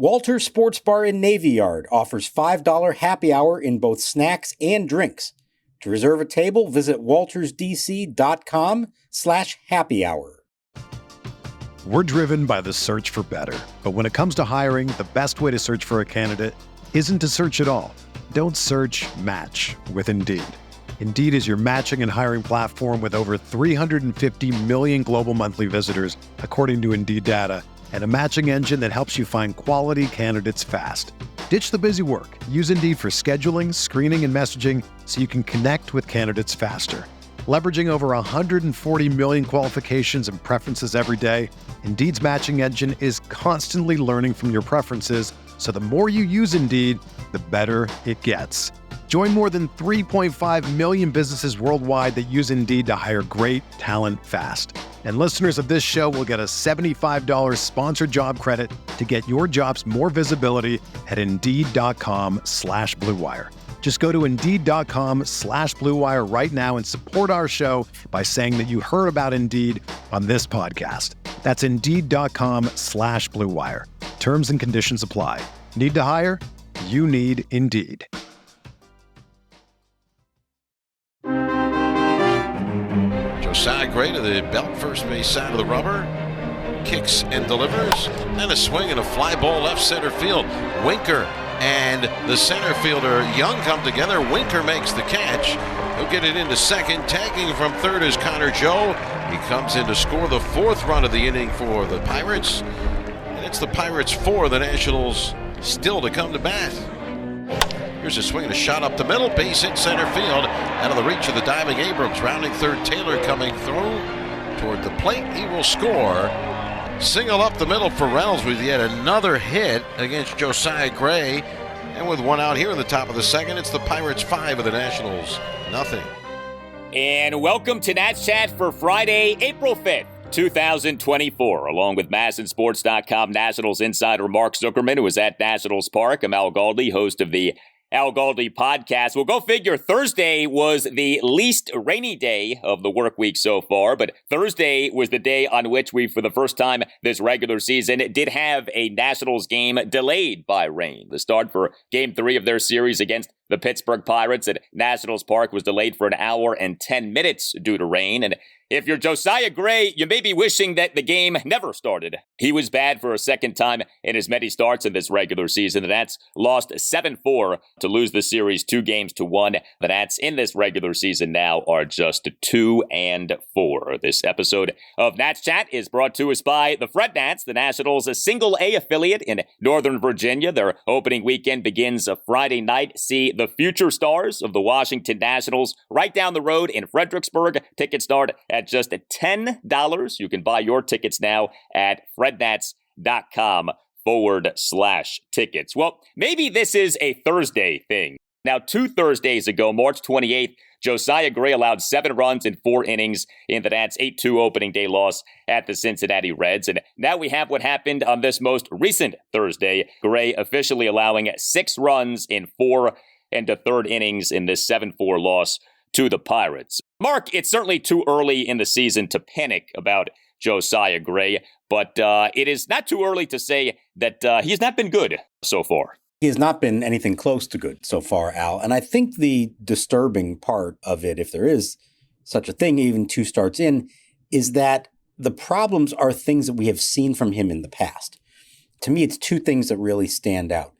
Walter's Sports Bar in Navy Yard offers $5 happy hour in both snacks and drinks. To reserve a table, visit waltersdc.com/happy hour. We're driven by the search for better. But when it comes to hiring, the best way to search for a candidate isn't to search at all. Don't search, match with Indeed. Indeed is your matching and hiring platform with over 350 million global monthly visitors, according to Indeed data, and a matching engine that helps you find quality candidates fast. Ditch the busy work. Use Indeed for scheduling, screening, and messaging so you can connect with candidates faster. Leveraging over 140 million qualifications and preferences every day, Indeed's matching engine is constantly learning from your preferences, so the more you use Indeed, the better it gets. Join more than 3.5 million businesses worldwide that use Indeed to hire great talent fast. And listeners of this show will get a $75 sponsored job credit to get your jobs more visibility at Indeed.com/Blue Wire. Just go to Indeed.com/Blue Wire right now and support our show by saying that you heard about Indeed on this podcast. That's Indeed.com/Blue Wire. Terms and conditions apply. Need to hire? You need Indeed. Josiah Gray to the belt first base side of the rubber. Kicks and delivers. And a swing and a fly ball left center field. Winker and the center fielder Young come together. Winker makes the catch. He'll get it into second. Tagging from third is Connor Joe. He comes in to score the fourth run of the inning for the Pirates. And it's the Pirates 4, the Nationals still to come to bat. Here's a swing and a shot up the middle. Base hit center field. Out of the reach of the diving Abrams. Rounding third, Taylor coming through toward the plate. He will score. Single up the middle for Reynolds with yet another hit against Josiah Gray. And with one out here in the top of the second, it's the Pirates 5 of the Nationals nothing. And welcome to Nats Chat for Friday, April 5th. 2024, along with MASNsports.com Nationals insider Mark Zuckerman, who is at Nationals Park. I'm Al Galdi, host of the Al Galdi podcast. Well, go figure, Thursday was the least rainy day of the work week so far, but Thursday was the day on which we, for the first time this regular season, did have a Nationals game delayed by rain. The start for Game 3 of their series against the Pittsburgh Pirates at Nationals Park was delayed for an hour and 10 minutes due to rain, and if you're Josiah Gray, you may be wishing that the game never started. He was bad for a second time in as many starts in this regular season. The Nats lost 7-4 to lose the series 2-1. The Nats in this regular season now are just 2-4. This episode of Nats Chat is brought to us by the Fred Nats, the Nationals' single A affiliate in Northern Virginia. Their opening weekend begins Friday night. See the future stars of the Washington Nationals right down the road in Fredericksburg. Tickets start at just $10. You can buy your tickets now at frednats.com/tickets. Well, maybe this is a Thursday thing. Now, 2 Thursdays ago, March 28th, Josiah Gray allowed 7 runs in 4 innings in the Nats' 8-2 opening day loss at the Cincinnati Reds. And now we have what happened on this most recent Thursday. Gray officially allowing 6 runs in 4 and a third innings in this 7-4 loss to the Pirates. Mark, it's certainly too early in the season to panic about Josiah Gray, but it is not too early to say that he has not been good so far. He has not been anything close to good so far, Al. And I think the disturbing part of it, if there is such a thing, even 2 starts in, is that the problems are things that we have seen from him in the past. To me, it's 2 things that really stand out.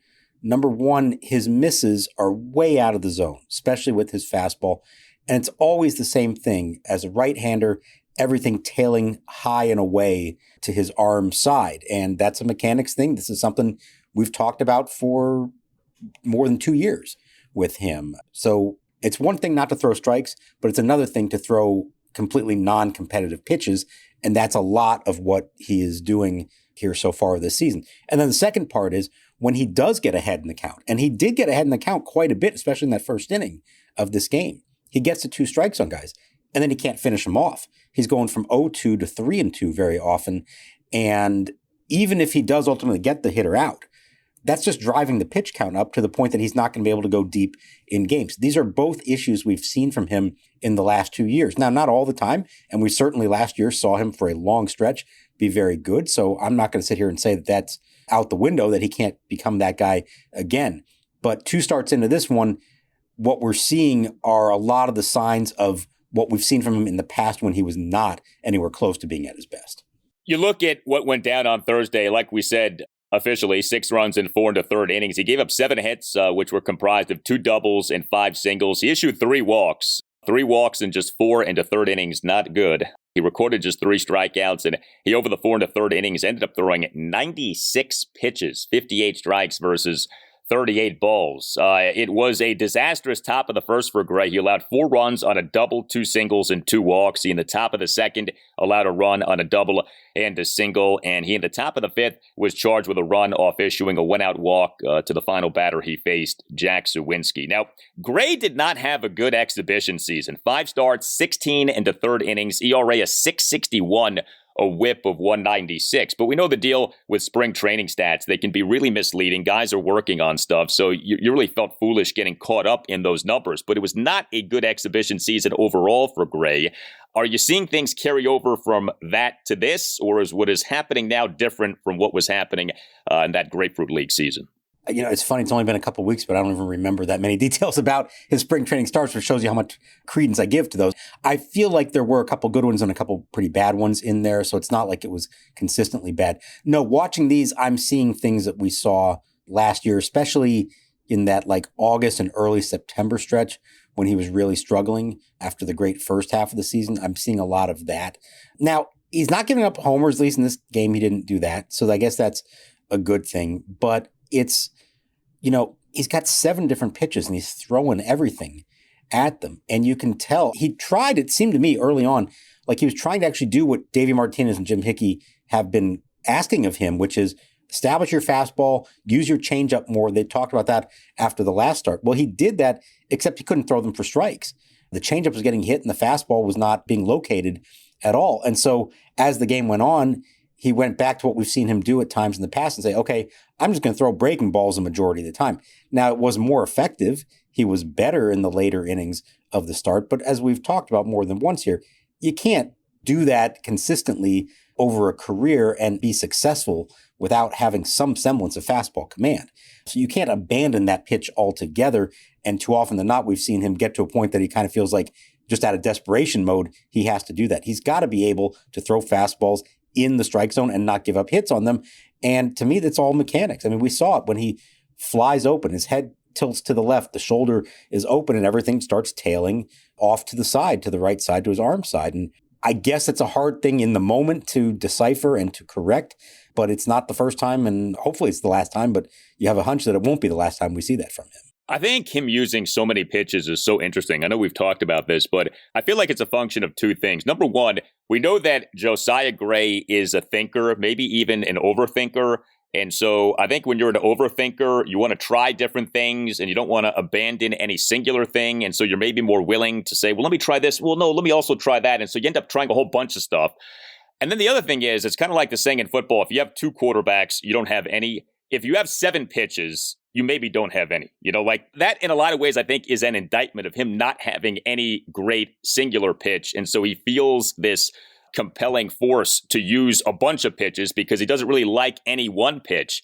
Number 1, his misses are way out of the zone, especially with his fastball. And it's always the same thing. As a right-hander, everything tailing high and away to his arm side. And that's a mechanics thing. This is something we've talked about for more than 2 years with him. So it's one thing not to throw strikes, but it's another thing to throw completely non-competitive pitches. And that's a lot of what he is doing here so far this season. And then the second part is when he does get ahead in the count, and he did get ahead in the count quite a bit, especially in that first inning of this game. He gets to 2 strikes on guys, and then he can't finish them off. He's going from 0-2 to 3-2 very often. And even if he does ultimately get the hitter out, that's just driving the pitch count up to the point that he's not going to be able to go deep in games. These are both issues we've seen from him in the last 2 years. Now, not all the time, and we certainly last year saw him for a long stretch be very good. So I'm not going to sit here and say that that's out the window, that he can't become that guy again. But 2 starts into this one, what we're seeing are a lot of the signs of what we've seen from him in the past when he was not anywhere close to being at his best. You look at what went down on Thursday, like we said, officially 6 runs in 4 1/3 innings. He gave up 7 hits, which were comprised of 2 doubles and 5 singles. He issued 3 walks. 3 walks in just 4 1/3 innings, not good. He recorded just 3 strikeouts, and he, over the 4 1/3 innings, ended up throwing 96 pitches, 58 strikes versus 38 balls. It was a disastrous top of the first for Gray. He allowed 4 runs on a double, 2 singles, and 2 walks. He, in the top of the second, allowed a run on a double and a single. And he, in the top of the fifth, was charged with a run off issuing a 1-out walk to the final batter he faced, Jack Suwinski. Now, Gray did not have a good exhibition season. 5 starts, 16 1/3 innings, ERA of 6.61. A whip of 196. But we know the deal with spring training stats. They can be really misleading. Guys are working on stuff. So you really felt foolish getting caught up in those numbers. But it was not a good exhibition season overall for Gray. Are you seeing things carry over from that to this? Or is what is happening now different from what was happening in that Grapefruit League season? You know, it's funny. It's only been a couple of weeks, but I don't even remember that many details about his spring training starts, which shows you how much credence I give to those. I feel like there were a couple good ones and a couple pretty bad ones in there, so it's not like it was consistently bad. No, watching these, I'm seeing things that we saw last year, especially in that like August and early September stretch when he was really struggling after the great first half of the season. I'm seeing a lot of that. Now, he's not giving up homers, at least in this game he didn't do that, so I guess that's a good thing. But it's, you know, he's got 7 different pitches and he's throwing everything at them. And you can tell he tried, it seemed to me early on, like he was trying to actually do what Davey Martinez and Jim Hickey have been asking of him, which is establish your fastball, use your changeup more. They talked about that after the last start. Well, he did that, except he couldn't throw them for strikes. The changeup was getting hit and the fastball was not being located at all. And so as the game went on, he went back to what we've seen him do at times in the past and say, okay, I'm just going to throw breaking balls the majority of the time. Now, it was more effective. He was better in the later innings of the start. But as we've talked about more than once here, you can't do that consistently over a career and be successful without having some semblance of fastball command. So you can't abandon that pitch altogether. And too often than not, we've seen him get to a point that he kind of feels like just out of desperation mode, he has to do that. He's got to be able to throw fastballs in the strike zone and not give up hits on them. And to me, that's all mechanics. I mean, we saw it when he flies open, his head tilts to the left, the shoulder is open and everything starts tailing off to the side, to the right side, to his arm side. And I guess it's a hard thing in the moment to decipher and to correct, but it's not the first time and hopefully it's the last time, but you have a hunch that it won't be the last time we see that from him. I think him using so many pitches is so interesting. I know we've talked about this, but I feel like it's a function of 2 things. Number one, we know that Josiah Gray is a thinker, maybe even an overthinker. And so I think when you're an overthinker, you want to try different things and you don't want to abandon any singular thing. And so you're maybe more willing to say, well, let me try this. Well, no, let me also try that. And so you end up trying a whole bunch of stuff. And then the other thing is, it's kind of like the saying in football, if you have 2 quarterbacks, you don't have any. If you have 7 pitches, you maybe don't have any. You know, like that in a lot of ways, I think is an indictment of him not having any great singular pitch. And so he feels this compelling force to use a bunch of pitches because he doesn't really like any one pitch.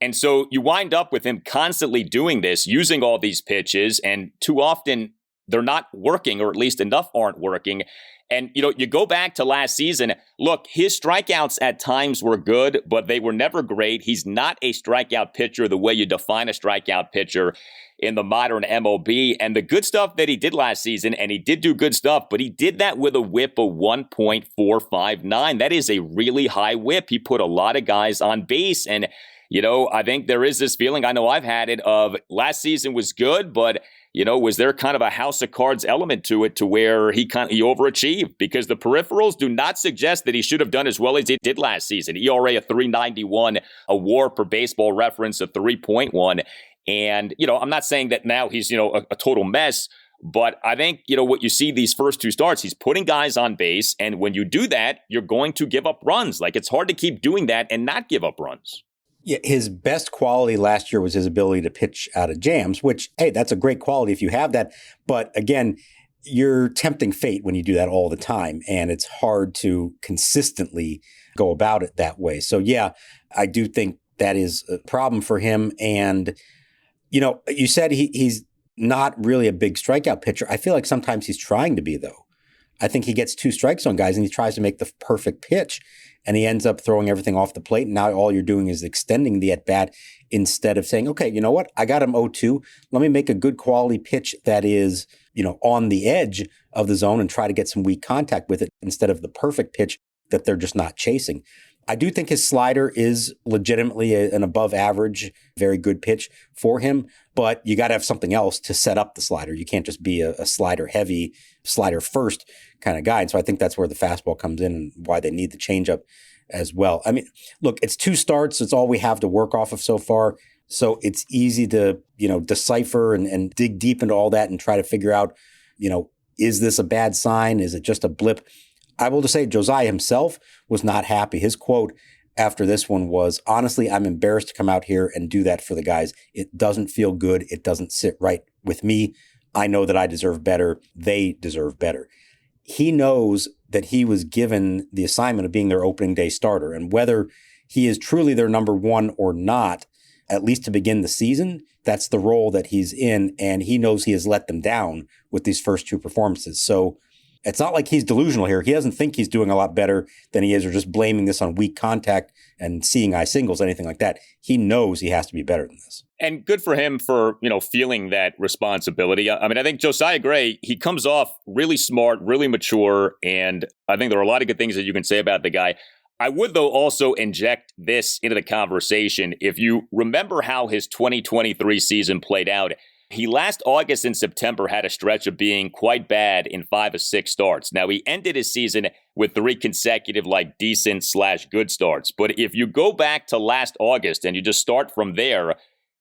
And so you wind up with him constantly doing this, using all these pitches, and too often they're not working, or at least enough aren't working. And, you know, you go back to last season, look, his strikeouts at times were good, but they were never great. He's not a strikeout pitcher the way you define a strikeout pitcher in the modern MLB. And the good stuff that he did last season, and he did do good stuff, but he did that with a whip of 1.459. That is a really high whip. He put a lot of guys on base. And, you know, I think there is this feeling, I know I've had it, of last season was good, but you know, was there kind of a house of cards element to it to where he overachieved? Because the peripherals do not suggest that he should have done as well as he did last season. ERA of 3.91, a WAR per Baseball Reference of 3.1. And, you know, I'm not saying that now he's, you know, a total mess, but I think, you know, what you see these first 2 starts, he's putting guys on base. And when you do that, you're going to give up runs. Like, it's hard to keep doing that and not give up runs. Yeah, his best quality last year was his ability to pitch out of jams, which, hey, that's a great quality if you have that. But again, you're tempting fate when you do that all the time, and it's hard to consistently go about it that way. So, yeah, I do think that is a problem for him. And, you said he's not really a big strikeout pitcher. I feel like sometimes he's trying to be, though. I think he gets 2 strikes on guys and he tries to make the perfect pitch and he ends up throwing everything off the plate. And now all you're doing is extending the at-bat instead of saying, okay, you know what? I got him 0-2. Let me make a good quality pitch that is, on the edge of the zone and try to get some weak contact with it instead of the perfect pitch that they're just not chasing. I do think his slider is legitimately an above average, very good pitch for him, but you got to have something else to set up the slider. You can't just be a slider heavy, slider first kind of guy. And so I think that's where the fastball comes in and why they need the changeup as well. I mean, look, it's 2 starts. It's all we have to work off of so far. So it's easy to, decipher and dig deep into all that and try to figure out, is this a bad sign? Is it just a blip? I will just say Josiah himself was not happy. His quote after this one was, honestly, I'm embarrassed to come out here and do that for the guys. It doesn't feel good. It doesn't sit right with me. I know that I deserve better. They deserve better. He knows that he was given the assignment of being their opening day starter. And whether he is truly their number one or not, at least to begin the season, that's the role that he's in. And he knows he has let them down with these first 2 performances. So it's not like he's delusional here. He doesn't think he's doing a lot better than he is or just blaming this on weak contact and seeing eye singles, anything like that. He knows he has to be better than this. And good for him for, feeling that responsibility. I mean, I think Josiah Gray, he comes off really smart, really mature, and I think there are a lot of good things that you can say about the guy. I would, though, also inject this into the conversation. If you remember how his 2023 season played out, he last August and September had a stretch of being quite bad in 5 of 6 starts. Now, he ended his season with 3 consecutive, decent/good starts. But if you go back to last August and you just start from there,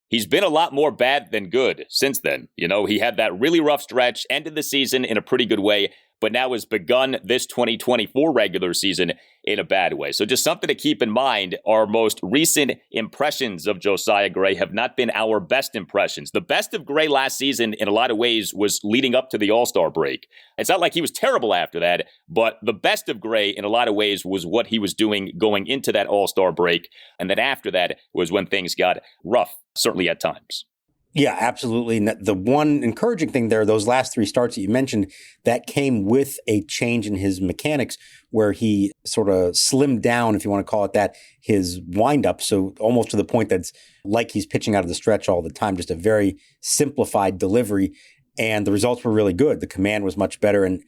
he's been a lot more bad than good since then. He had that really rough stretch, ended the season in a pretty good way, but now has begun this 2024 regular season in a bad way. So just something to keep in mind. Our most recent impressions of Josiah Gray have not been our best impressions. The best of Gray last season, in a lot of ways, was leading up to the All-Star break. It's not like he was terrible after that, but the best of Gray, in a lot of ways, was what he was doing going into that All-Star break. And then after that was when things got rough, certainly at times. Yeah, absolutely. The one encouraging thing there, those last 3 starts that you mentioned, that came with a change in his mechanics where he sort of slimmed down, if you want to call it that, his windup. So almost to the point that's like he's pitching out of the stretch all the time, just a very simplified delivery. And the results were really good. The command was much better. And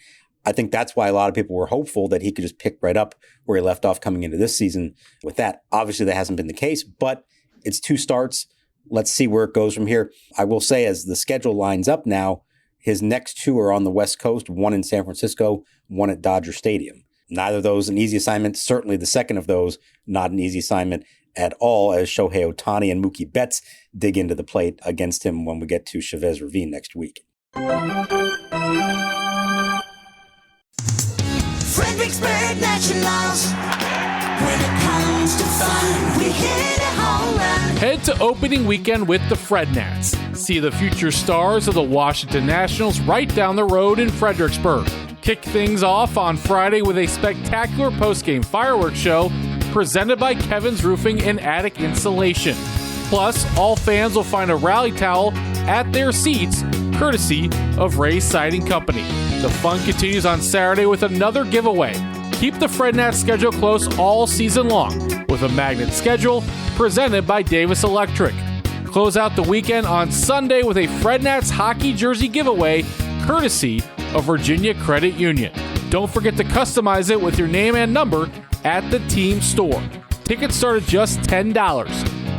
I think that's why a lot of people were hopeful that he could just pick right up where he left off coming into this season with that. Obviously, that hasn't been the case, but it's 2 starts. Let's see where it goes from here. I will say, as the schedule lines up now, his next 2 are on the West Coast, 1 in San Francisco, 1 at Dodger Stadium. Neither of those an easy assignment. Certainly the second of those, not an easy assignment at all, as Shohei Ohtani and Mookie Betts dig into the plate against him when we get to Chavez Ravine next week. Fredericksburg Nationals. When it comes to fun, we hit a home run. Head to opening weekend with the Fred Nats. See the future stars of the Washington Nationals right down the road in Fredericksburg. Kick things off on Friday with a spectacular postgame fireworks show presented by Kevin's Roofing and Attic Insulation. Plus, all fans will find a rally towel at their seats, courtesy of Ray's Siding Company. The fun continues on Saturday with another giveaway. Keep the Fred Nats schedule close all season long with a magnet schedule presented by Davis Electric. Close out the weekend on Sunday with a Fred Nats hockey jersey giveaway courtesy of Virginia Credit Union. Don't forget to customize it with your name and number at the team store. Tickets start at just $10.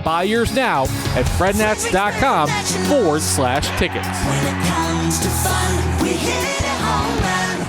Buy yours now at frednats.com/tickets. When it comes to fun, we hit a home run.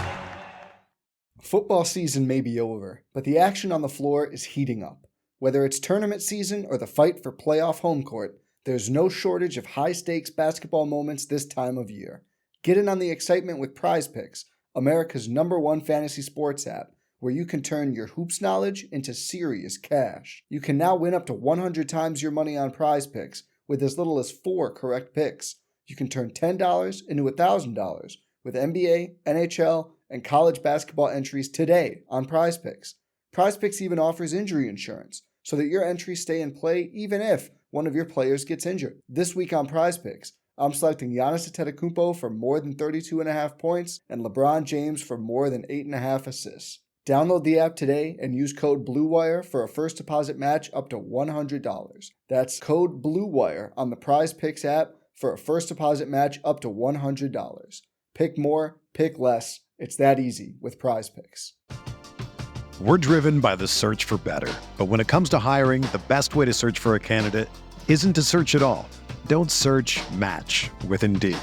Football season may be over, but the action on the floor is heating up. Whether it's tournament season or the fight for playoff home court, there's no shortage of high-stakes basketball moments this time of year. Get in on the excitement with Prize Picks, America's #1 fantasy sports app, where you can turn your hoops knowledge into serious cash. You can now win up to 100 times your money on Prize Picks with as little as 4 correct picks. You can turn $10 into $1,000 with NBA, NHL, and college basketball entries today on Prize Picks. Prize Picks even offers injury insurance, so that your entries stay in play even if one of your players gets injured. This week on Prize Picks, I'm selecting Giannis Antetokounmpo for more than 32.5 points and LeBron James for more than 8.5 assists. Download the app today and use code BLUEWIRE for a first deposit match up to $100. That's code BLUEWIRE on the Prize Picks app for a first deposit match up to $100. Pick more, pick less. It's that easy with Prize Picks. We're driven by the search for better. But when it comes to hiring, the best way to search for a candidate isn't to search at all. Don't search, match with Indeed.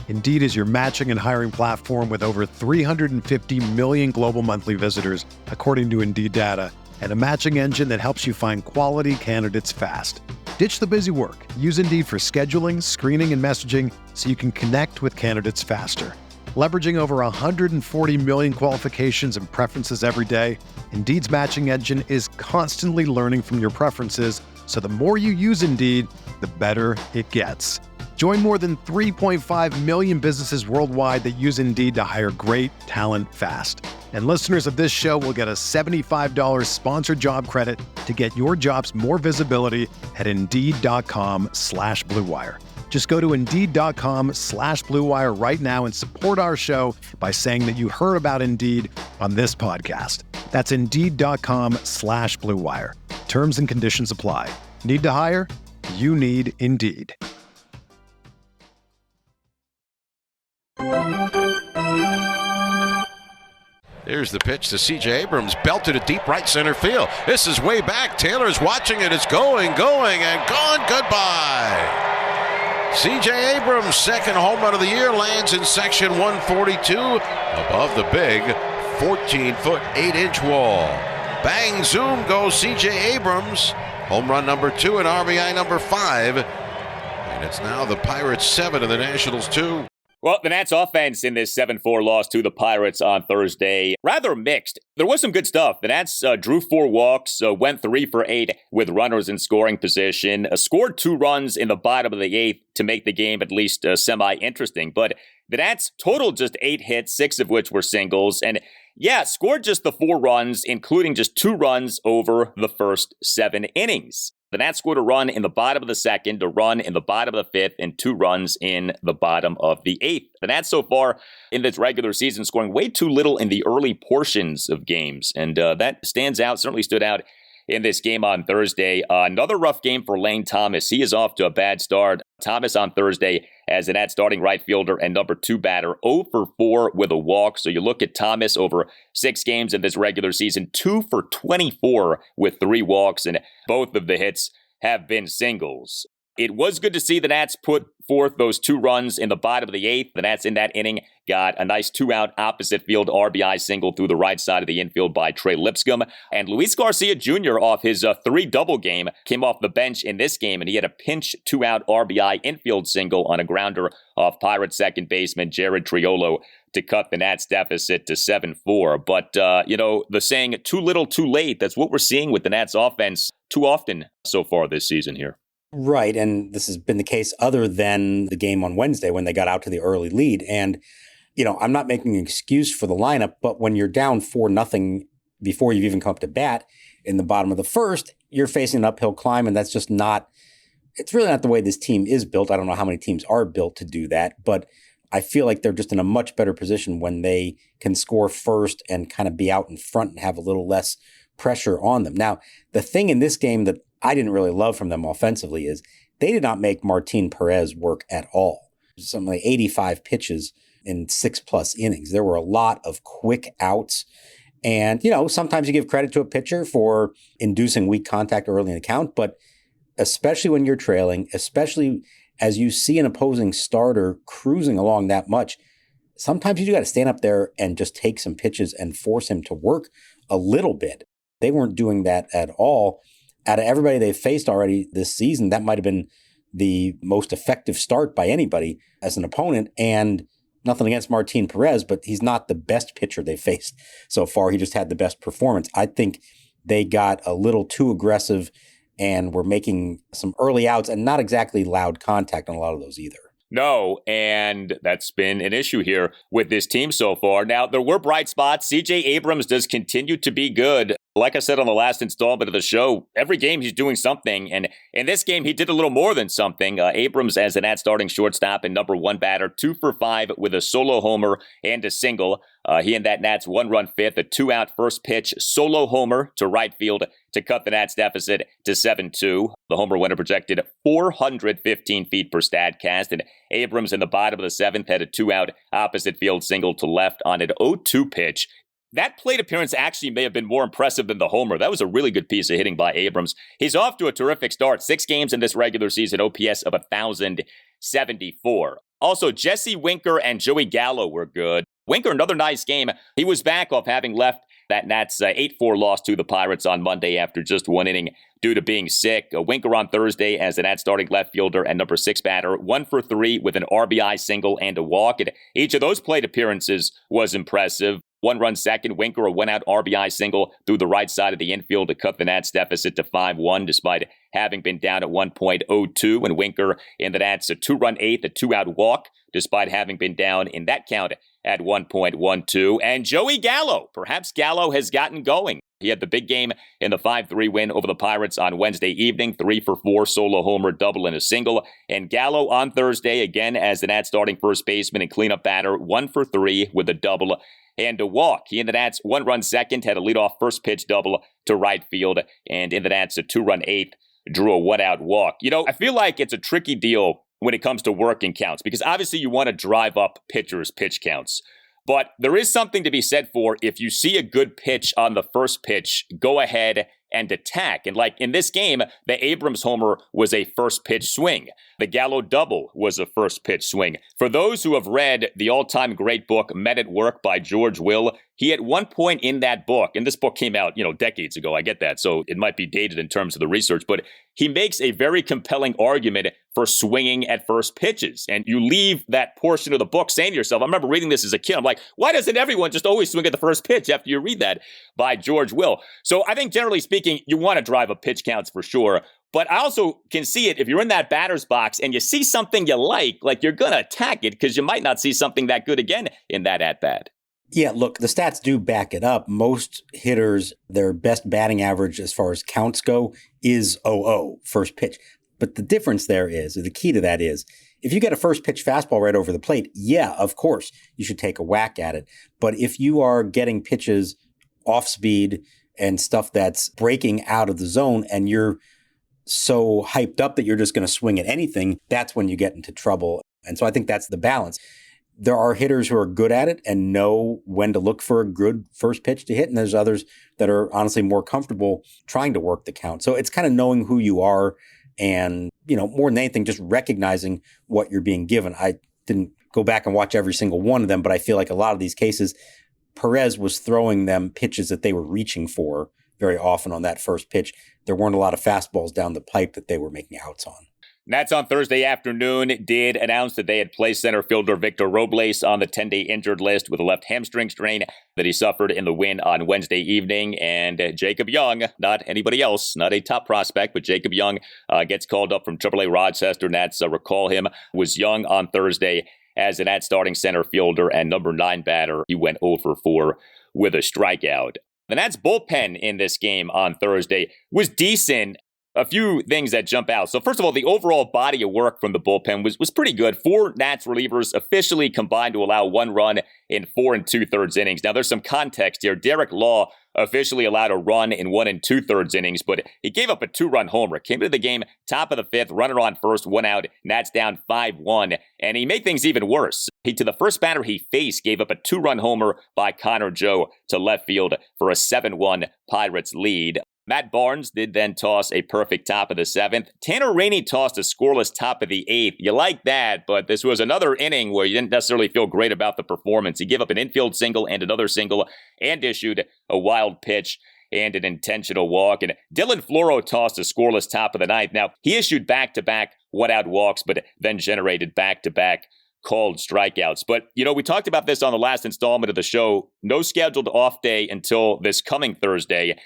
Indeed is your matching and hiring platform with over 350 million global monthly visitors, according to Indeed data, and a matching engine that helps you find quality candidates fast. Ditch the busy work. Use Indeed for scheduling, screening, and messaging so you can connect with candidates faster. Leveraging over 140 million qualifications and preferences every day, Indeed's matching engine is constantly learning from your preferences, so the more you use Indeed, the better it gets. Join more than 3.5 million businesses worldwide that use Indeed to hire great talent fast. And listeners of this show will get a $75 sponsored job credit to get your jobs more visibility at Indeed.com/Blue Wire. Just go to Indeed.com/Blue Wire right now and support our show by saying that you heard about Indeed on this podcast. That's Indeed.com/Blue Wire. Terms and conditions apply. Need to hire? You need Indeed. Here's the pitch to C.J. Abrams, belted to deep right center field. This is way back. Taylor's watching it. It's going, and gone. Goodbye. C.J. Abrams' second home run of the year lands in section 142 above the big 14-foot, 8-inch wall. Bang, zoom goes C.J. Abrams. Home run number 2 and RBI number 5. And it's now the Pirates 7 and the Nationals 2. Well, the Nats offense in this 7-4 loss to the Pirates on Thursday, rather mixed. There was some good stuff. The Nats drew 4 walks, went 3 for 8 with runners in scoring position, scored 2 runs in the bottom of the 8th to make the game at least semi-interesting. But the Nats totaled just 8 hits, 6 of which were singles, and scored just the 4 runs, including just 2 runs over the first 7 innings. The Nats scored a run in the bottom of the 2nd, a run in the bottom of the 5th, and 2 runs in the bottom of the 8th. The Nats so far in this regular season scoring way too little in the early portions of games, and that stands out, certainly stood out in this game on Thursday. Another rough game for Lane Thomas. He is off to a bad start. Thomas on Thursday as the Nats starting right fielder and number 2 batter, 0 for 4 with a walk. So you look at Thomas over 6 games in this regular season, 2 for 24 with 3 walks, and both of the hits have been singles. It was good to see the Nats put forth those 2 runs in the bottom of the 8th. The Nats in that inning got a nice 2-out opposite field RBI single through the right side of the infield by Trey Lipscomb. And Luis Garcia Jr. off his 3-double game came off the bench in this game, and he had a pinch 2-out RBI infield single on a grounder off Pirates second baseman Jared Triolo to cut the Nats deficit to 7-4. But, the saying too little, too late, that's what we're seeing with the Nats offense too often so far this season here. Right, and this has been the case other than the game on Wednesday when they got out to the early lead. And, I'm not making an excuse for the lineup, but when you're down 4-0 before you've even come up to bat in the bottom of the first, you're facing an uphill climb, and that's just not – it's really not the way this team is built. I don't know how many teams are built to do that, but I feel like they're just in a much better position when they can score first and kind of be out in front and have a little less pressure on them. Now, the thing in this game that I didn't really love from them offensively is they did not make Martin Perez work at all. Something like 85 pitches in 6+ innings. There were a lot of quick outs. And, sometimes you give credit to a pitcher for inducing weak contact early in the count, but especially when you're trailing, especially as you see an opposing starter cruising along that much, sometimes you got to stand up there and just take some pitches and force him to work a little bit. They weren't doing that at all. Out of everybody they've faced already this season, that might have been the most effective start by anybody as an opponent. And nothing against Martin Perez, but he's not the best pitcher they've faced so far. He just had the best performance. I think they got a little too aggressive and were making some early outs and not exactly loud contact on a lot of those either. No, and that's been an issue here with this team so far. Now, there were bright spots. C.J. Abrams does continue to be good. Like I said on the last installment of the show, every game he's doing something. And in this game, he did a little more than something. Abrams as the Nats starting shortstop and number one batter, 2 for 5 with a solo homer and a single. He and that Nats one-run fifth, a 2-out first pitch solo homer to right field to cut the Nats deficit to 7-2. The homer winner projected 415 feet per Statcast, and Abrams in the bottom of the 7th had a 2-out opposite field single to left on an 0-2 pitch. That plate appearance actually may have been more impressive than the homer. That was a really good piece of hitting by Abrams. He's off to a terrific start. 6 games in this regular season, OPS of 1,074. Also, Jesse Winker and Joey Gallo were good. Winker, another nice game. He was back off having left that Nats 8-4 loss to the Pirates on Monday after just 1 inning due to being sick. Winker on Thursday as the Nats starting left fielder and number 6 batter, 1 for 3 with an RBI single and a walk. And each of those plate appearances was impressive. 1-run second, Winker, a 1-out RBI single through the right side of the infield to cut the Nats deficit to 5-1, despite having been down at 1.02. And Winker in the Nats a 2-run eighth, a 2-out walk, despite having been down in that count at 1.12. And Joey Gallo, perhaps Gallo has gotten going. He had the big game in the 5-3 win over the Pirates on Wednesday evening, 3 for 4 solo homer, double, and a single. And Gallo on Thursday, again as the Nats starting first baseman and cleanup batter, 1 for 3 with a double and a walk. He and the Nats 1-run second had a leadoff first pitch double to right field, and in the Nats a 2-run eighth drew a 1-out walk. You know, I feel like it's a tricky deal when it comes to working counts, because obviously you want to drive up pitchers' pitch counts. But there is something to be said for if you see a good pitch on the first pitch, go ahead and attack. And like in this game, the Abrams homer was a first pitch swing. The Gallo double was a first pitch swing. For those who have read the all-time great book, Men at Work by George Will, he at one point in that book, and this book came out, decades ago, I get that, so it might be dated in terms of the research, but he makes a very compelling argument for swinging at first pitches. And you leave that portion of the book saying to yourself, I remember reading this as a kid, I'm like, why doesn't everyone just always swing at the first pitch after you read that by George Will? So I think generally speaking, you want to drive up pitch counts for sure. But I also can see it if you're in that batter's box and you see something you like you're going to attack it because you might not see something that good again in that at-bat. Yeah, look, the stats do back it up. Most hitters, their best batting average as far as counts go is 0-0, first pitch. But the difference there is, or the key to that is, if you get a first pitch fastball right over the plate, yeah, of course, you should take a whack at it. But if you are getting pitches off speed and stuff that's breaking out of the zone and you're so hyped up that you're just going to swing at anything, that's when you get into trouble. And so I think that's the balance. There are hitters who are good at it and know when to look for a good first pitch to hit. And there's others that are honestly more comfortable trying to work the count. So it's kind of knowing who you are and, more than anything, just recognizing what you're being given. I didn't go back and watch every single one of them, but I feel like a lot of these cases, Perez was throwing them pitches that they were reaching for very often on that first pitch. There weren't a lot of fastballs down the pipe that they were making outs on. Nats on Thursday afternoon did announce that they had placed center fielder Victor Robles on the 10-day injured list with a left hamstring strain that he suffered in the win on Wednesday evening. And Jacob Young, not anybody else, not a top prospect, but Jacob Young gets called up from AAA Rochester. Nats recall him, was Young on Thursday as a Nats starting center fielder and number 9 batter. He went 0 for 4 with a strikeout. The Nats bullpen in this game on Thursday was decent. A few things that jump out. So first of all, the overall body of work from the bullpen was pretty good. 4 Nats relievers officially combined to allow 1 run in 4 2/3 innings. Now there's some context here. Derek Law officially allowed a run in 1 2/3 innings, but he gave up a 2-run homer. Came into the game top of the 5th, runner on first, 1 out, Nats down 5-1, and he made things even worse. To the first batter he faced, gave up a 2-run homer by Connor Joe to left field for a 7-1 Pirates lead. Matt Barnes did then toss a perfect top of the 7th. Tanner Rainey tossed a scoreless top of the 8th. You like that, but this was another inning where you didn't necessarily feel great about the performance. He gave up an infield single and another single and issued a wild pitch and an intentional walk. And Dylan Floro tossed a scoreless top of the 9th. Now, he issued back-to-back 1-out walks, but then generated back-to-back called strikeouts. But, we talked about this on the last installment of the show. No scheduled off day until this coming Thursday.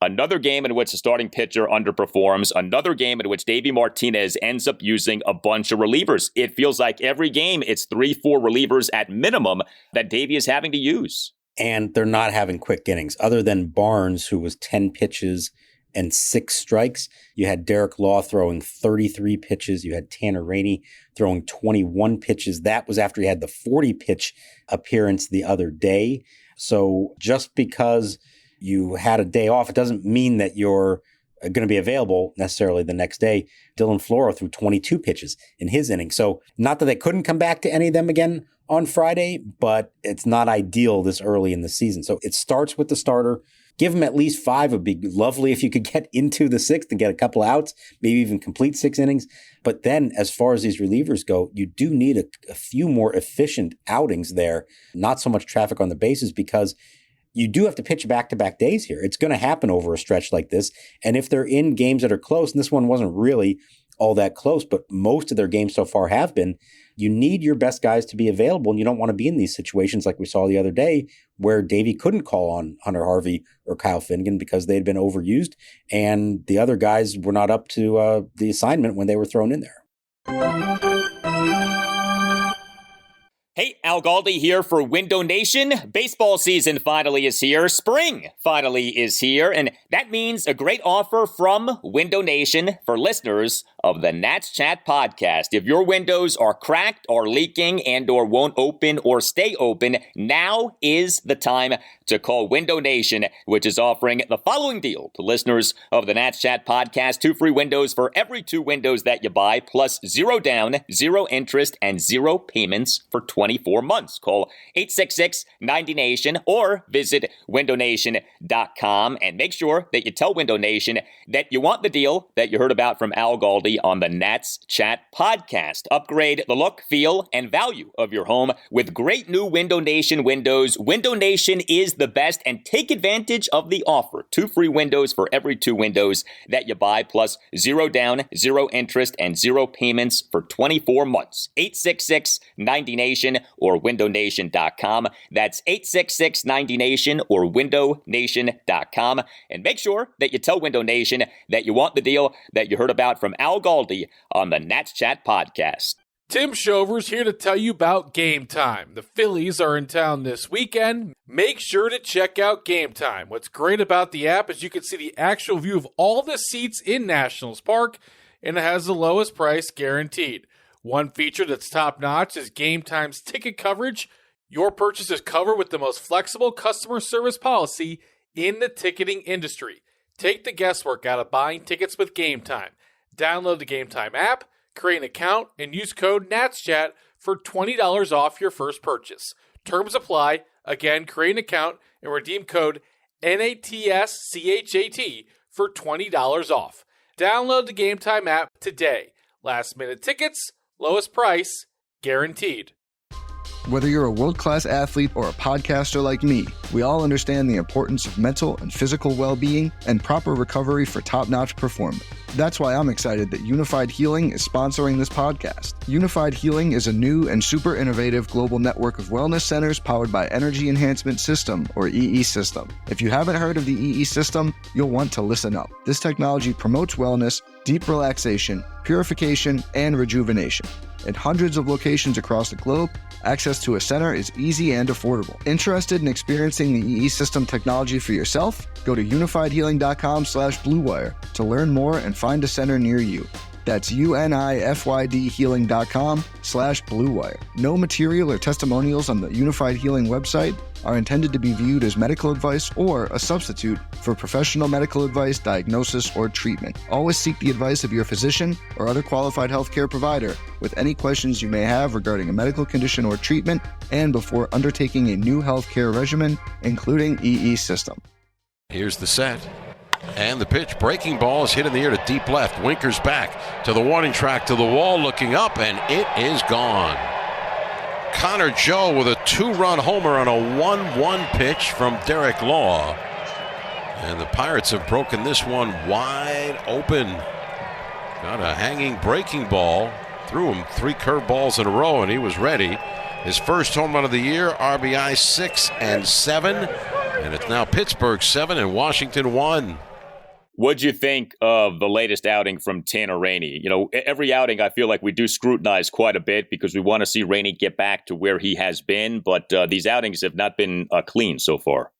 Another game in which the starting pitcher underperforms. Another game in which Davey Martinez ends up using a bunch of relievers. It feels like every game it's 3-4 relievers at minimum that Davey is having to use. and they're not having quick innings. Other than Barnes, who was 10 pitches and 6 strikes, you had Derek Law throwing 33 pitches. You had Tanner Rainey throwing 21 pitches. That was after he had the 40-pitch appearance the other day. So just because you had a day off, it doesn't mean that you're going to be available necessarily the next day. Dylan Floro threw 22 pitches in his inning. So not that they couldn't come back to any of them again on Friday, but it's not ideal this early in the season. So it starts with the starter. Give him at least 5. It would be lovely if you could get into the 6th and get a couple outs, maybe even complete 6 innings. But then as far as these relievers go, you do need a few more efficient outings there, not so much traffic on the bases, because you do have to pitch back-to-back days here. It's going to happen over a stretch like this. And if they're in games that are close, and this one wasn't really all that close, but most of their games so far have been, you need your best guys to be available, and you don't want to be in these situations like we saw the other day where Davey couldn't call on Hunter Harvey or Kyle Finnegan because they had been overused, and the other guys were not up to the assignment when they were thrown in there. Hey, Al Galdi here for Window Nation. Baseball season finally is here. Spring finally is here. And that means a great offer from Window Nation for listeners of the Nats Chat podcast. If your windows are cracked or leaking and or won't open or stay open, now is the time to call Window Nation, which is offering the following deal to listeners of the Nats Chat podcast. 2 free windows for every 2 windows that you buy, plus 0 down, 0 interest, and 0 payments for 24 months. Call 866-90NATION or visit windownation.com and make sure that you tell Window Nation that you want the deal that you heard about from Al Galdi on the Nats Chat podcast. Upgrade the look, feel, and value of your home with great new Window Nation windows. Window Nation is the best, and take advantage of the offer. 2 free windows for every 2 windows that you buy, plus 0 down, 0 interest, and 0 payments for 24 months. 866-90NATION or windownation.com. That's 866-90NATION or windownation.com. And make sure that you tell Window Nation that you want the deal that you heard about from Al Galdi on the Nats Chat podcast. Tim Shover's here to tell you about Game Time. The Phillies are in town this weekend. Make sure to check out Game Time. What's great about the app is you can see the actual view of all the seats in Nationals Park, and it has the lowest price guaranteed. One feature that's top-notch is Game Time's ticket coverage. Your purchase is covered with the most flexible customer service policy in the ticketing industry. Take the guesswork out of buying tickets with Game Time. Download the Game Time app, create an account, and use code NATSCHAT for $20 off your first purchase. Terms apply. Again, create an account and redeem code NATSCHAT for $20 off. Download the Game Time app today. Last minute tickets, lowest price, guaranteed. Whether you're a world-class athlete or a podcaster like me, we all understand the importance of mental and physical well-being and proper recovery for top-notch performance. That's why I'm excited that Unified Healing is sponsoring this podcast. Unified Healing is a new and super innovative global network of wellness centers powered by Energy Enhancement System, or EE System. If you haven't heard of the EE System, you'll want to listen up. This technology promotes wellness, deep relaxation, purification, and rejuvenation. At hundreds of locations across the globe, access to a center is easy and affordable. Interested in experiencing the EE System technology for yourself? Go to unifiedhealing.com/bluewire to learn more and find a center near you. That's unifydhealing.com/bluewire. No material or testimonials on the Unified Healing website are intended to be viewed as medical advice or a substitute for professional medical advice, diagnosis, or treatment. Always seek the advice of your physician or other qualified healthcare provider with any questions you may have regarding a medical condition or treatment and before undertaking a new healthcare regimen, including EE System. Here's the set. And the pitch, breaking ball is hit in the air to deep left. Winker's back to the warning track, to the wall, looking up, and it is gone. Connor Joe with a 2-run homer on a 1-1 pitch from Derek Law. And the Pirates have broken this one wide open. Got a hanging breaking ball. Threw him 3 curveballs in a row, and he was ready. His first home run of the year, RBI 6 and 7. And it's now Pittsburgh 7 and Washington 1. What'd you think of the latest outing from Tanner Rainey? Every outing I feel like we do scrutinize quite a bit because we want to see Rainey get back to where he has been, but these outings have not been clean so far.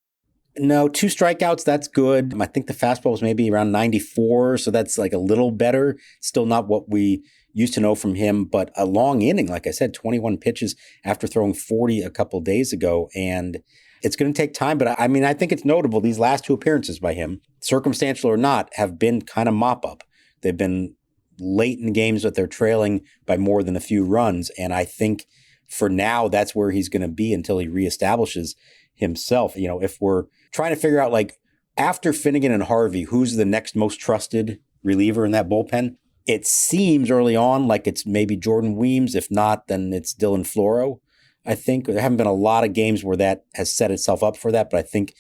No, 2 strikeouts, that's good. I think the fastball was maybe around 94, so that's like a little better. Still not what we used to know from him, but a long inning, like I said, 21 pitches after throwing 40 a couple days ago, and it's going to take time, but I think it's notable. These last 2 appearances by him, circumstantial or not, have been kind of mop-up. They've been late in games that they're trailing by more than a few runs, and I think for now, that's where he's going to be until he reestablishes himself. If we're trying to figure out, like, after Finnegan and Harvey, who's the next most trusted reliever in that bullpen, it seems early on like it's maybe Jordan Weems. If not, then it's Dylan Floro. I think there haven't been a lot of games where that has set itself up for that, but I think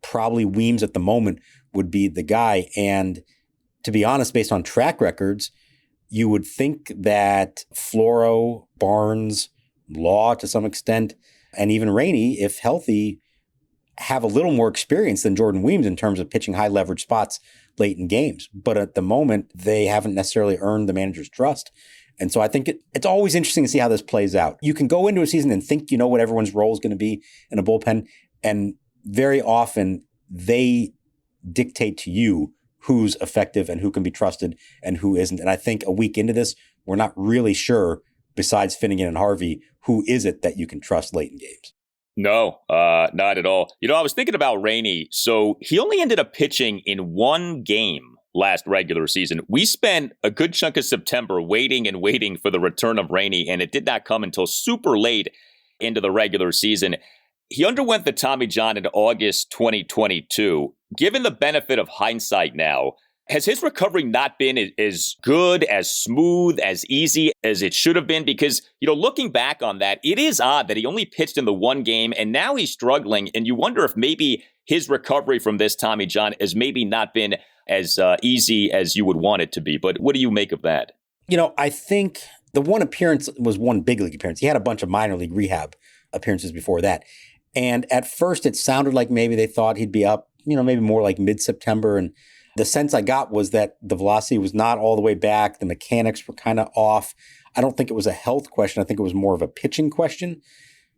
probably Weems at the moment would be the guy. And to be honest, based on track records, you would think that Floro, Barnes, Law to some extent, and even Rainey, if healthy, have a little more experience than Jordan Weems in terms of pitching high leverage spots late in games. But at the moment, they haven't necessarily earned the manager's trust. And so I think it's always interesting to see how this plays out. You can go into a season and think you know what everyone's role is going to be in a bullpen, and very often they dictate to you who's effective and who can be trusted and who isn't. And I think a week into this, we're not really sure, besides Finnegan and Harvey, who is it that you can trust late in games. No, not at all. I was thinking about Rainey. So he only ended up pitching in 1 game last regular season. We spent a good chunk of September waiting and waiting for the return of Rainey, and it did not come until super late into the regular season. He underwent the Tommy John in August 2022. Given the benefit of hindsight now, has his recovery not been as good, as smooth, as easy as it should have been? Because, looking back on that, it is odd that he only pitched in the 1 game and now he's struggling. And you wonder if maybe his recovery from this Tommy John has maybe not been as easy as you would want it to be. But what do you make of that? I think the 1 appearance was 1 big league appearance. He had a bunch of minor league rehab appearances before that. And at first it sounded like maybe they thought he'd be up, maybe more like mid-September. And the sense I got was that the velocity was not all the way back. The mechanics were kind of off. I don't think it was a health question. I think it was more of a pitching question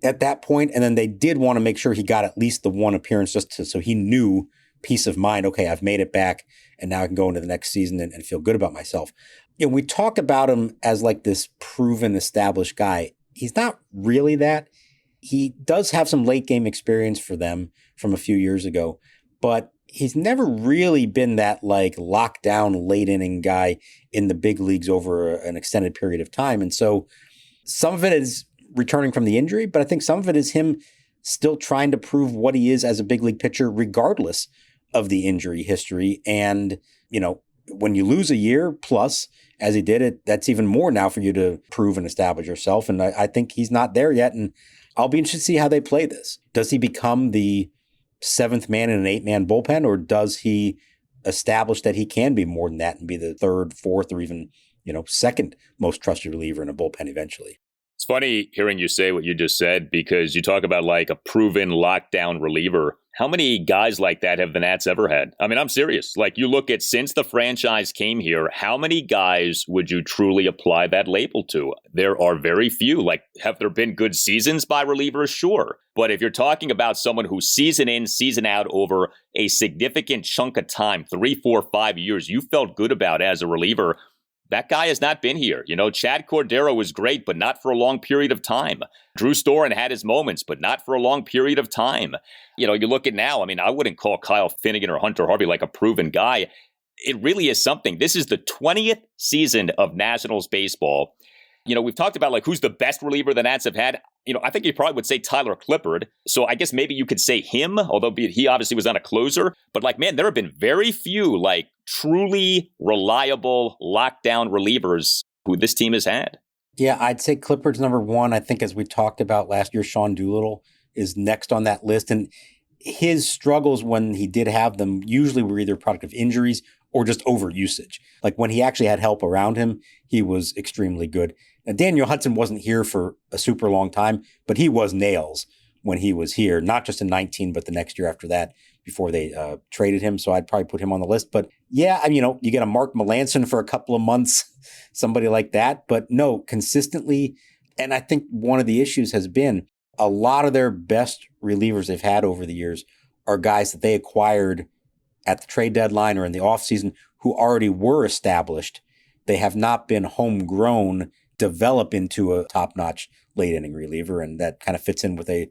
at that point. And then they did want to make sure he got at least the 1 appearance so he knew, peace of mind, okay, I've made it back and now I can go into the next season and feel good about myself. We talk about him as like this proven, established guy. He's not really that. He does have some late game experience for them from a few years ago, but he's never really been that like lockdown late inning guy in the big leagues over an extended period of time. And so some of it is returning from the injury, but I think some of it is him still trying to prove what he is as a big league pitcher, regardless of the injury history. And, when you lose a year plus, as he did it, that's even more now for you to prove and establish yourself. And I think he's not there yet. And I'll be interested to see how they play this. Does he become the 7th man in an 8-man bullpen, or does he establish that he can be more than that and be the 3rd, 4th, or even, 2nd most trusted reliever in a bullpen eventually? It's funny hearing you say what you just said, because you talk about like a proven lockdown reliever. How many guys like that have the Nats ever had? I mean, I'm serious. Like, you look at since the franchise came here, how many guys would you truly apply that label to? There are very few. Like, have there been good seasons by relievers? Sure. But if you're talking about someone who's season in, season out over a significant chunk of time, 3, 4, 5 years, you felt good about as a reliever, that guy has not been here. Chad Cordero was great, but not for a long period of time. Drew Storen had his moments, but not for a long period of time. You look at now, I wouldn't call Kyle Finnegan or Hunter Harvey like a proven guy. It really is something. This is the 20th season of Nationals baseball. We've talked about like who's the best reliever the Nats have had. I think you probably would say Tyler Clippard. So I guess maybe you could say him, although he obviously was not a closer. But like, man, there have been very few like truly reliable lockdown relievers who this team has had. Yeah, I'd say Clippard's number 1. I think as we talked about last year, Sean Doolittle is next on that list. And his struggles when he did have them usually were either a product of injuries or just overusage. Like when he actually had help around him, he was extremely good. Now, Daniel Hudson wasn't here for a super long time, but he was nails when he was here, not just in 19, but the next year after that, before they traded him. So I'd probably put him on the list. But yeah, I mean, you get a Mark Melancon for a couple of months, somebody like that. But no, consistently. And I think one of the issues has been a lot of their best relievers they've had over the years are guys that they acquired at the trade deadline or in the offseason who already were established. They have not been homegrown, develop into a top-notch late-inning reliever, and that kind of fits in with a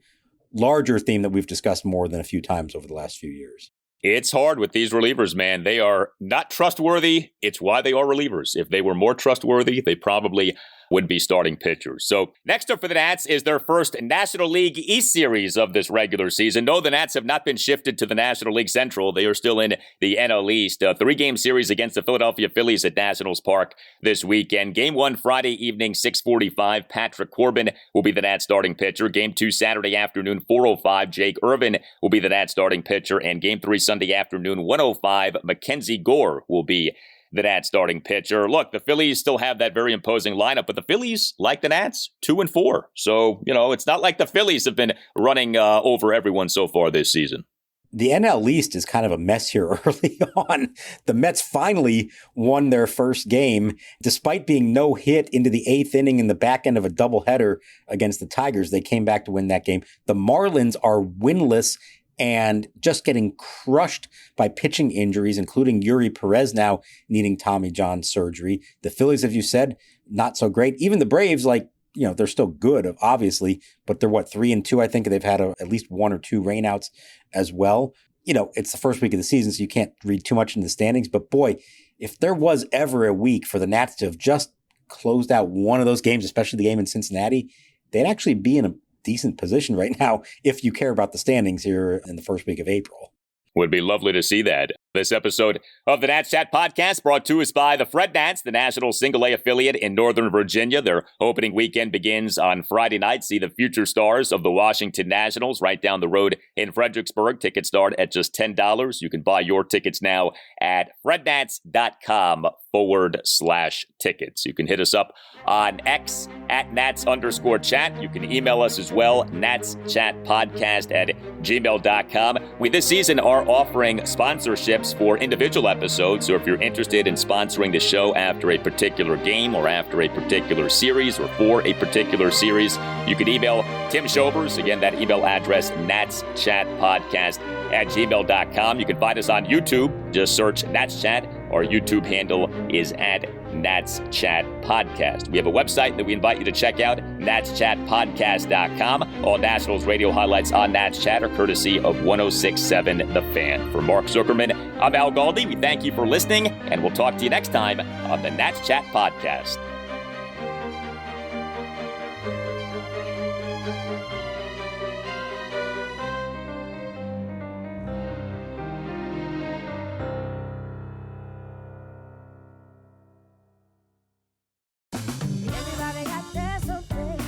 larger theme that we've discussed more than a few times over the last few years. It's hard with these relievers, man. They are not trustworthy. It's why they are relievers. If they were more trustworthy, they probably would be starting pitchers. So next up for the Nats is their first National League East series of this regular season. No, the Nats have not been shifted to the National League Central. They are still in the NL East. A 3-game series against the Philadelphia Phillies at Nationals Park this weekend. Game 1 Friday evening, 6:45. Patrick Corbin will be the Nats starting pitcher. Game 2 Saturday afternoon, 4:05. Jake Irvin will be the Nats starting pitcher. And Game 3 Sunday afternoon, 1:05. Mackenzie Gore will be the Nats starting pitcher. Look, the Phillies still have that very imposing lineup, but the Phillies, like the Nats, 2-4. So, it's not like the Phillies have been running over everyone so far this season. The NL East is kind of a mess here early on. The Mets finally won their first game, despite being no hit into the 8th inning in the back end of a doubleheader against the Tigers. They came back to win that game. The Marlins are winless and just getting crushed by pitching injuries, including Yuri Perez now needing Tommy John surgery. The Phillies, as you said, not so great. Even the Braves, they're still good, obviously, but they're 3-2, I think. They've had at least 1 or 2 rainouts as well. It's the first week of the season, so you can't read too much into the standings. But boy, if there was ever a week for the Nats to have just closed out one of those games, especially the game in Cincinnati, they'd actually be in a decent position right now if you care about the standings here in the first week of April. Would be lovely to see that. This episode of the Nats Chat Podcast brought to us by the Fred Nats, the national single-A affiliate in Northern Virginia. Their opening weekend begins on Friday night. See the future stars of the Washington Nationals right down the road in Fredericksburg. Tickets start at just $10. You can buy your tickets now at frednats.com/tickets. You can hit us up on X at Nats_chat. You can email us as well, natschatpodcast@gmail.com. We this season are offering sponsorships for individual episodes, so if you're interested in sponsoring the show after a particular game or after a particular series or for a particular series, you can email Tim Shobers. Again, that email address, natschatpodcast@gmail.com. You can find us on YouTube. Just search Nats Chat. Our YouTube handle is at Nats Chat Podcast. We have a website that we invite you to check out, natschatpodcast.com. All Nationals radio highlights on Nats Chat are courtesy of 106.7 The Fan. For Mark Zuckerman, I'm Al Galdi. We thank you for listening, and we'll talk to you next time on the Nats Chat Podcast.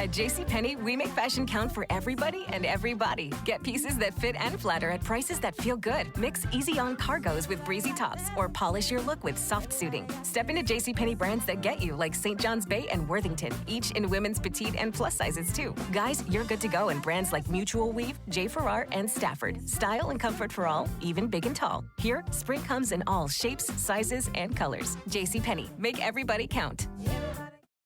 At JCPenney, we make fashion count for everybody and everybody. Get pieces that fit and flatter at prices that feel good. Mix easy-on cargos with breezy tops, or polish your look with soft suiting. Step into JCPenney brands that get you, like St. John's Bay and Worthington, each in women's petite and plus sizes, too. Guys, you're good to go in brands like Mutual Weave, J. Farrar, and Stafford. Style and comfort for all, even big and tall. Here, spring comes in all shapes, sizes, and colors. JCPenney, make everybody count.